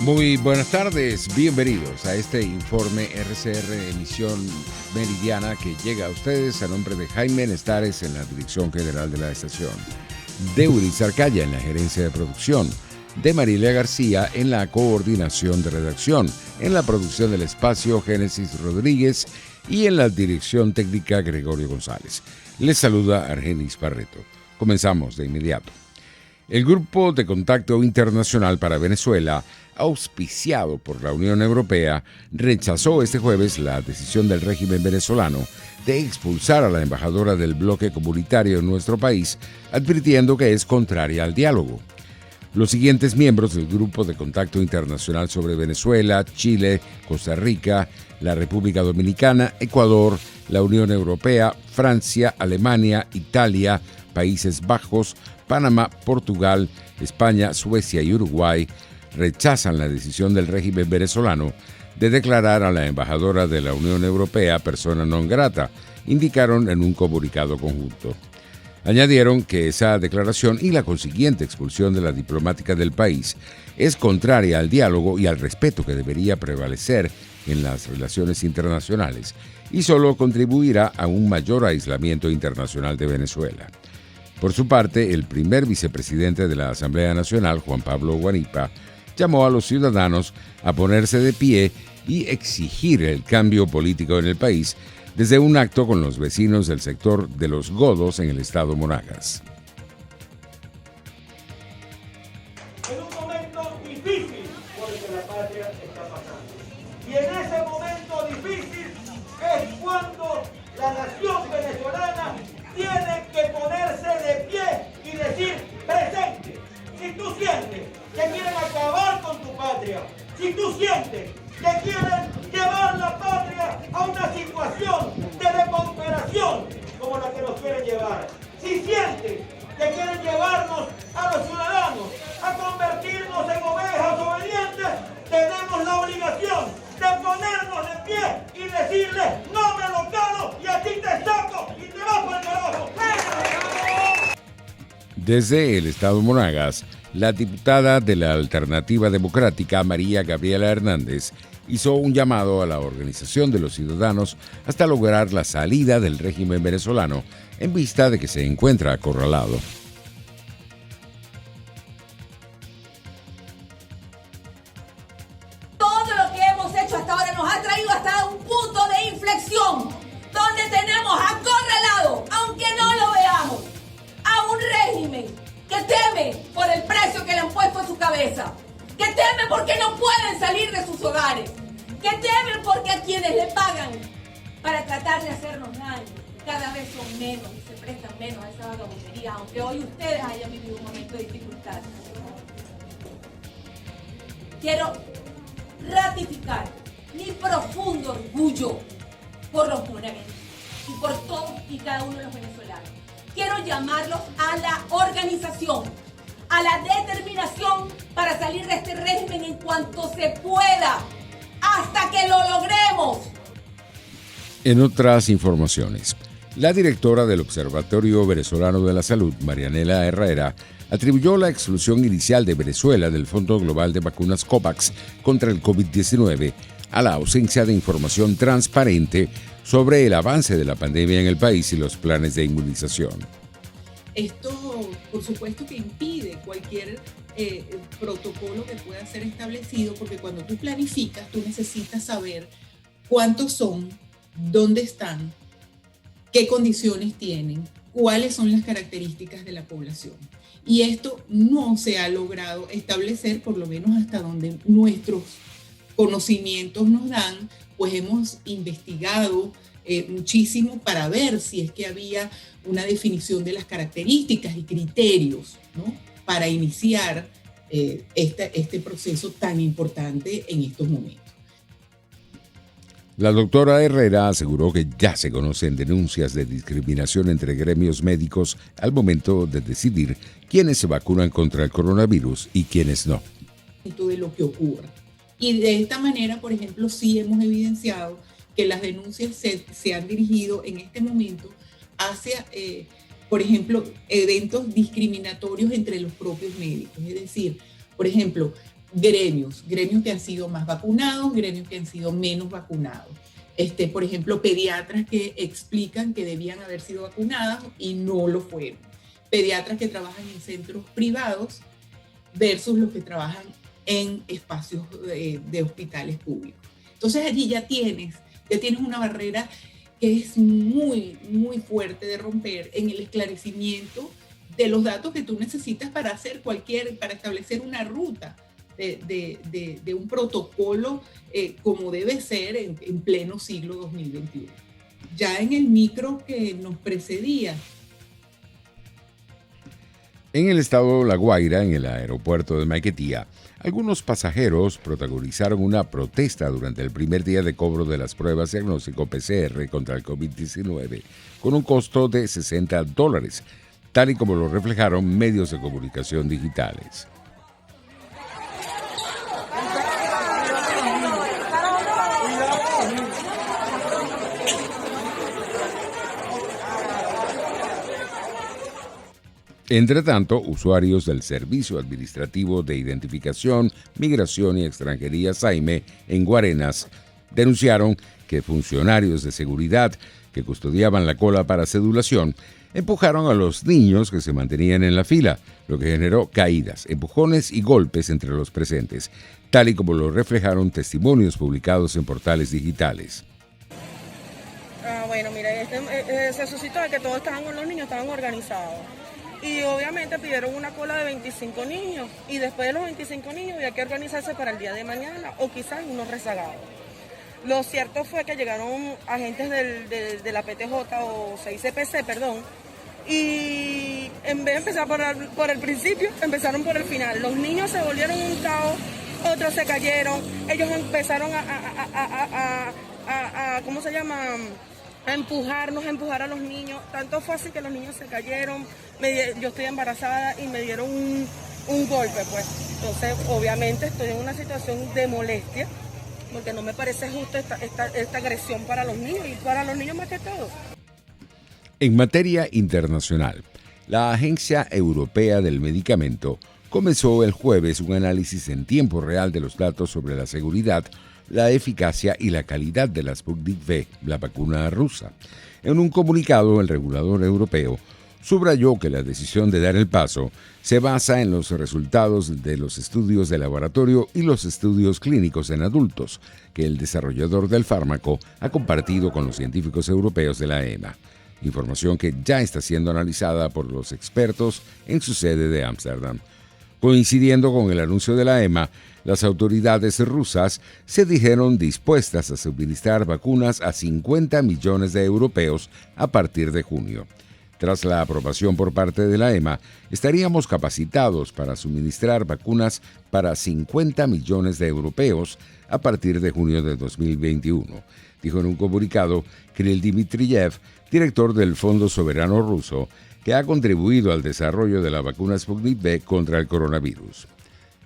Muy buenas tardes, bienvenidos a este informe RCR emisión meridiana que llega a ustedes a nombre de Jaime Nestares en la dirección general de la estación, de Uritz Arcaya en la gerencia de producción, de Marilia García en la coordinación de redacción, en la producción del espacio Génesis Rodríguez y en la dirección técnica Gregorio González. Les saluda Argenis Barreto. Comenzamos de inmediato. El Grupo de Contacto Internacional para Venezuela, auspiciado por la Unión Europea, rechazó este jueves la decisión del régimen venezolano de expulsar a la embajadora del bloque comunitario en nuestro país, advirtiendo que es contraria al diálogo. Los siguientes miembros del Grupo de Contacto Internacional sobre Venezuela, Chile, Costa Rica, la República Dominicana, Ecuador, la Unión Europea, Francia, Alemania, Italia, Países Bajos, Panamá, Portugal, España, Suecia y Uruguay rechazan la decisión del régimen venezolano de declarar a la embajadora de la Unión Europea persona non grata, indicaron en un comunicado conjunto. Añadieron que esa declaración y la consiguiente expulsión de la diplomática del país es contraria al diálogo y al respeto que debería prevalecer en las relaciones internacionales y solo contribuirá a un mayor aislamiento internacional de Venezuela. Por su parte, el primer vicepresidente de la Asamblea Nacional, Juan Pablo Guanipa, llamó a los ciudadanos a ponerse de pie y exigir el cambio político en el país desde un acto con los vecinos del sector de Los Godos en el estado Monagas. En un momento difícil por el que la patria está pasando. Y en ese momento difícil es cuando la nación venezolana tiene que ponerse de pie y decir presente. Si tú sientes que quieren acabar con tu patria, si tú sientes que quieren llevar la patria a una situación de depauperación como la que nos quieren llevar, si sientes que quieren llevarnos a los ciudadanos a convertirnos en ovejas obedientes, tenemos la obligación de ponernos de pie y decirle no me lo calo y a ti te saco y te vas por el carajo. Desde el estado Monagas, la diputada de la Alternativa Democrática, María Gabriela Hernández, hizo un llamado a la organización de los ciudadanos hasta lograr la salida del régimen venezolano en vista de que se encuentra acorralado. Todo lo que hemos hecho hasta ahora nos ha traído hasta un punto de inflexión donde tenemos acorralado, aunque no lo veamos, a un régimen que teme por el precio que le han puesto a su cabeza, que teme porque no pueden salir de sus hogares, que temen porque a quienes le pagan para tratar de hacernos daño cada vez son menos y se prestan menos a esa vagabundería, aunque hoy ustedes hayan vivido un momento de dificultad. Quiero ratificar mi profundo orgullo por los monagueños y por todos y cada uno de los venezolanos. Quiero llamarlos a la organización, a la determinación para salir de este régimen en cuanto se pueda, hasta que lo logremos. En otras informaciones, la directora del Observatorio Venezolano de la Salud, Marianela Herrera, atribuyó la exclusión inicial de Venezuela del Fondo Global de Vacunas COVAX contra el COVID-19 a la ausencia de información transparente sobre el avance de la pandemia en el país y los planes de inmunización. Esto, por supuesto, que impide cualquier protocolo que pueda ser establecido, porque cuando tú planificas, tú necesitas saber cuántos son, dónde están, qué condiciones tienen, cuáles son las características de la población. Y esto no se ha logrado establecer, por lo menos hasta donde nuestros conocimientos nos dan, pues hemos investigado muchísimo para ver si es que había una definición de las características y criterios, ¿no?, para iniciar este proceso tan importante en estos momentos. La doctora Herrera aseguró que ya se conocen denuncias de discriminación entre gremios médicos al momento de decidir quiénes se vacunan contra el coronavirus y quiénes no. De lo que ocurra. Y de esta manera, por ejemplo, sí hemos evidenciado que las denuncias se han dirigido en este momento hacia, por ejemplo, eventos discriminatorios entre los propios médicos. Es decir, por ejemplo, gremios que han sido más vacunados, gremios que han sido menos vacunados. Por ejemplo, pediatras que explican que debían haber sido vacunadas y no lo fueron. Pediatras que trabajan en centros privados versus los que trabajan en espacios de hospitales públicos. Entonces allí ya tienes una barrera que es muy, muy fuerte de romper en el esclarecimiento de los datos que tú necesitas para establecer una ruta de un protocolo como debe ser en pleno siglo 2021. Ya en el micro que nos precedía. En el estado La Guaira, en el aeropuerto de Maiquetía, algunos pasajeros protagonizaron una protesta durante el primer día de cobro de las pruebas diagnóstico PCR contra el COVID-19, con un costo de $60, tal y como lo reflejaron medios de comunicación digitales. Entre tanto, usuarios del Servicio Administrativo de Identificación, Migración y Extranjería SAIME en Guarenas denunciaron que funcionarios de seguridad que custodiaban la cola para cedulación empujaron a los niños que se mantenían en la fila, lo que generó caídas, empujones y golpes entre los presentes, tal y como lo reflejaron testimonios publicados en portales digitales. Bueno, mira, se suscitó de que todos los niños estaban organizados. Y obviamente pidieron una cola de 25 niños y después de los 25 niños había que organizarse para el día de mañana o quizás unos rezagados. Lo cierto fue que llegaron agentes de la PTJ o 6CPC, y en vez de empezar por el principio, empezaron por el final. Los niños se volvieron un caos, otros se cayeron, ellos empezaron ¿cómo se llama?, a empujar a los niños. Tanto fue así que los niños se cayeron, yo estoy embarazada y me dieron un golpe, pues. Entonces, obviamente estoy en una situación de molestia, porque no me parece justo esta agresión para los niños y para los niños más que todo. En materia internacional, la Agencia Europea del Medicamento comenzó el jueves un análisis en tiempo real de los datos sobre la seguridad, la eficacia y la calidad de la Sputnik V, la vacuna rusa. En un comunicado, el regulador europeo subrayó que la decisión de dar el paso se basa en los resultados de los estudios de laboratorio y los estudios clínicos en adultos que el desarrollador del fármaco ha compartido con los científicos europeos de la EMA. Información que ya está siendo analizada por los expertos en su sede de Ámsterdam. Coincidiendo con el anuncio de la EMA, las autoridades rusas se dijeron dispuestas a suministrar vacunas a 50 millones de europeos a partir de junio. Tras la aprobación por parte de la EMA, estaríamos capacitados para suministrar vacunas para 50 millones de europeos a partir de junio de 2021, dijo en un comunicado Kirill Dmitriyev, director del Fondo Soberano Ruso, que ha contribuido al desarrollo de la vacuna Sputnik V contra el coronavirus.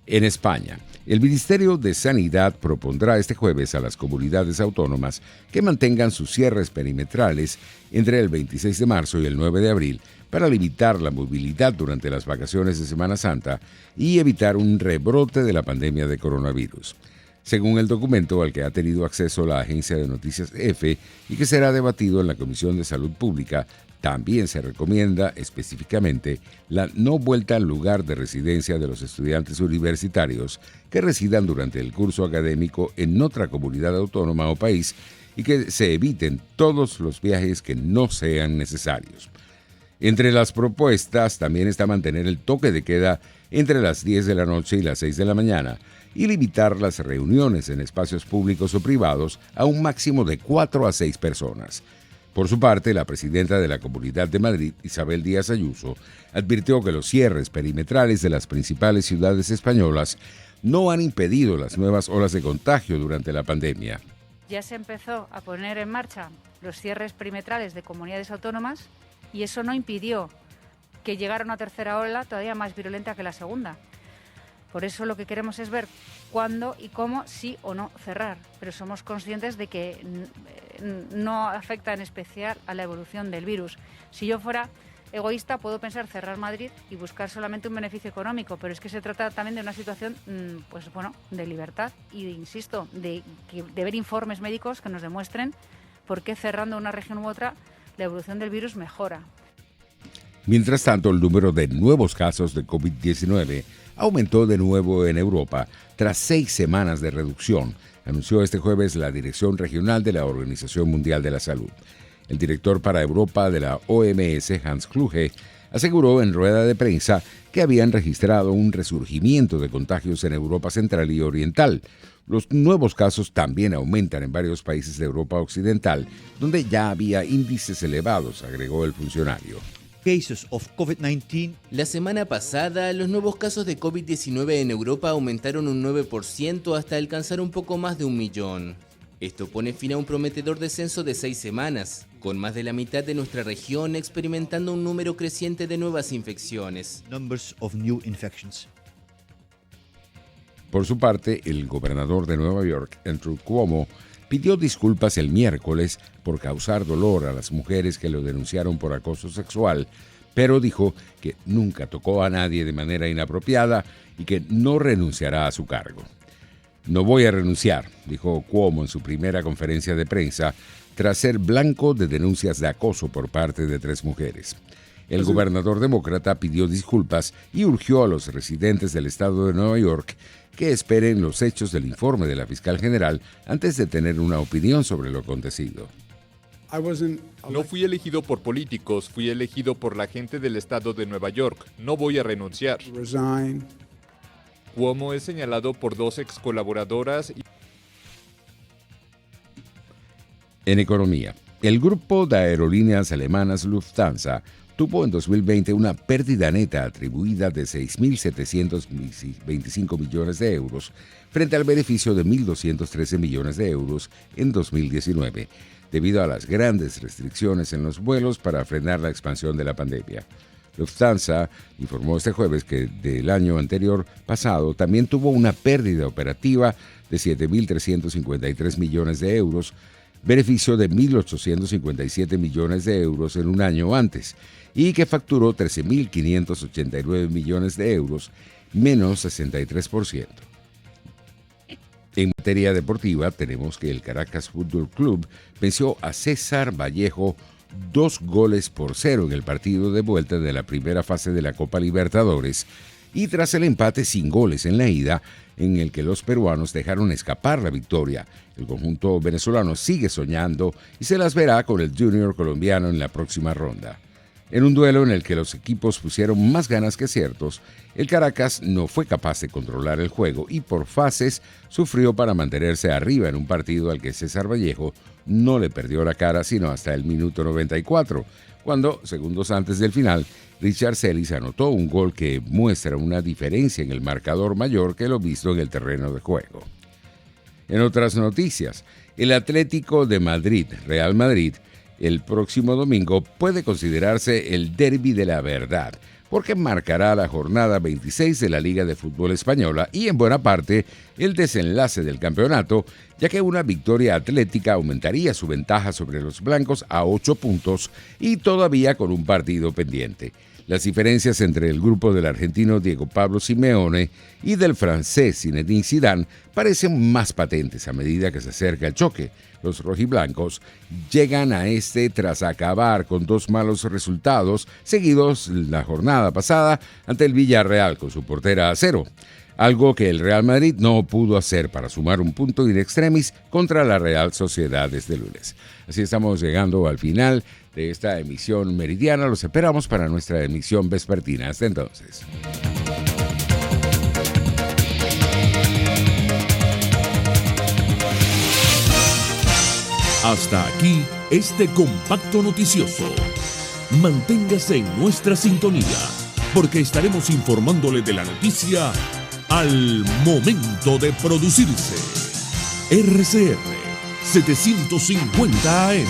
En España, el Ministerio de Sanidad propondrá este jueves a las comunidades autónomas que mantengan sus cierres perimetrales entre el 26 de marzo y el 9 de abril para limitar la movilidad durante las vacaciones de Semana Santa y evitar un rebrote de la pandemia de coronavirus. Según el documento al que ha tenido acceso la agencia de noticias EFE y que será debatido en la Comisión de Salud Pública, también se recomienda específicamente la no vuelta al lugar de residencia de los estudiantes universitarios que residan durante el curso académico en otra comunidad autónoma o país y que se eviten todos los viajes que no sean necesarios. Entre las propuestas también está mantener el toque de queda entre las 10 de la noche y las 6 de la mañana y limitar las reuniones en espacios públicos o privados a un máximo de 4 a 6 personas. Por su parte, la presidenta de la Comunidad de Madrid, Isabel Díaz Ayuso, advirtió que los cierres perimetrales de las principales ciudades españolas no han impedido las nuevas olas de contagio durante la pandemia. Ya se empezó a poner en marcha los cierres perimetrales de comunidades autónomas y eso no impidió que llegara una tercera ola todavía más virulenta que la segunda. Por eso lo que queremos es ver cuándo y cómo sí o no cerrar, pero somos conscientes de que no afecta en especial a la evolución del virus. Si yo fuera egoísta puedo pensar cerrar Madrid y buscar solamente un beneficio económico, pero es que se trata también de una situación, pues bueno, de libertad y, insisto, de ver informes médicos que nos demuestren por qué cerrando una región u otra la evolución del virus mejora. Mientras tanto, el número de nuevos casos de COVID-19 aumentó de nuevo en Europa tras 6 semanas de reducción, anunció este jueves la Dirección Regional de la Organización Mundial de la Salud. El director para Europa de la OMS, Hans Kluge, aseguró en rueda de prensa que habían registrado un resurgimiento de contagios en Europa Central y Oriental. Los nuevos casos también aumentan en varios países de Europa Occidental, donde ya había índices elevados, agregó el funcionario. Cases of COVID-19. La semana pasada, los nuevos casos de COVID-19 en Europa aumentaron un 9% hasta alcanzar un poco más de 1 millón. Esto pone fin a un prometedor descenso de 6 semanas, con más de la mitad de nuestra región experimentando un número creciente de nuevas infecciones. Numbers of new infections. Por su parte, el gobernador de Nueva York, Andrew Cuomo, pidió disculpas el miércoles por causar dolor a las mujeres que lo denunciaron por acoso sexual, pero dijo que nunca tocó a nadie de manera inapropiada y que no renunciará a su cargo. No voy a renunciar, dijo Cuomo en su primera conferencia de prensa, tras ser blanco de denuncias de acoso por parte de 3 mujeres. El gobernador demócrata pidió disculpas y urgió a los residentes del estado de Nueva York que esperen los hechos del informe de la fiscal general antes de tener una opinión sobre lo acontecido. No fui elegido por políticos, fui elegido por la gente del estado de Nueva York. No voy a renunciar. Cuomo es señalado por 2 ex colaboradoras. En economía, el grupo de aerolíneas alemanas Lufthansa tuvo en 2020 una pérdida neta atribuida de 6.725 millones de euros frente al beneficio de 1.213 millones de euros en 2019, debido a las grandes restricciones en los vuelos para frenar la expansión de la pandemia. Lufthansa informó este jueves que del año anterior pasado también tuvo una pérdida operativa de 7.353 millones de euros, beneficio de 1.857 millones de euros en un año antes, y que facturó 13.589 millones de euros, menos 63%. En materia deportiva, tenemos que el Caracas Fútbol Club venció a César Vallejo 2-0 en el partido de vuelta de la primera fase de la Copa Libertadores, y tras el empate sin goles en la ida, en el que los peruanos dejaron escapar la victoria, el conjunto venezolano sigue soñando y se las verá con el Junior colombiano en la próxima ronda. En un duelo en el que los equipos pusieron más ganas que aciertos, el Caracas no fue capaz de controlar el juego y por fases sufrió para mantenerse arriba en un partido al que César Vallejo no le perdió la cara sino hasta el minuto 94, cuando, segundos antes del final, Richard Celis anotó un gol que muestra una diferencia en el marcador mayor que lo visto en el terreno de juego. En otras noticias, el Atlético de Madrid, Real Madrid, el próximo domingo puede considerarse el derbi de la verdad, porque marcará la jornada 26 de la Liga de Fútbol Española y en buena parte el desenlace del campeonato, ya que una victoria atlética aumentaría su ventaja sobre los blancos a 8 puntos y todavía con un partido pendiente. Las diferencias entre el grupo del argentino Diego Pablo Simeone y del francés Zinedine Zidane parecen más patentes a medida que se acerca el choque. Los rojiblancos llegan a este tras acabar con 2 malos resultados seguidos la jornada pasada ante el Villarreal con su portera a 0, algo que el Real Madrid no pudo hacer para sumar un punto in extremis contra la Real Sociedad este lunes. Así estamos llegando al final de esta emisión meridiana. Los esperamos para nuestra emisión vespertina. Hasta entonces. Hasta aquí este compacto noticioso. Manténgase en nuestra sintonía, porque estaremos informándole de la noticia al momento de producirse. RCR 750 AM.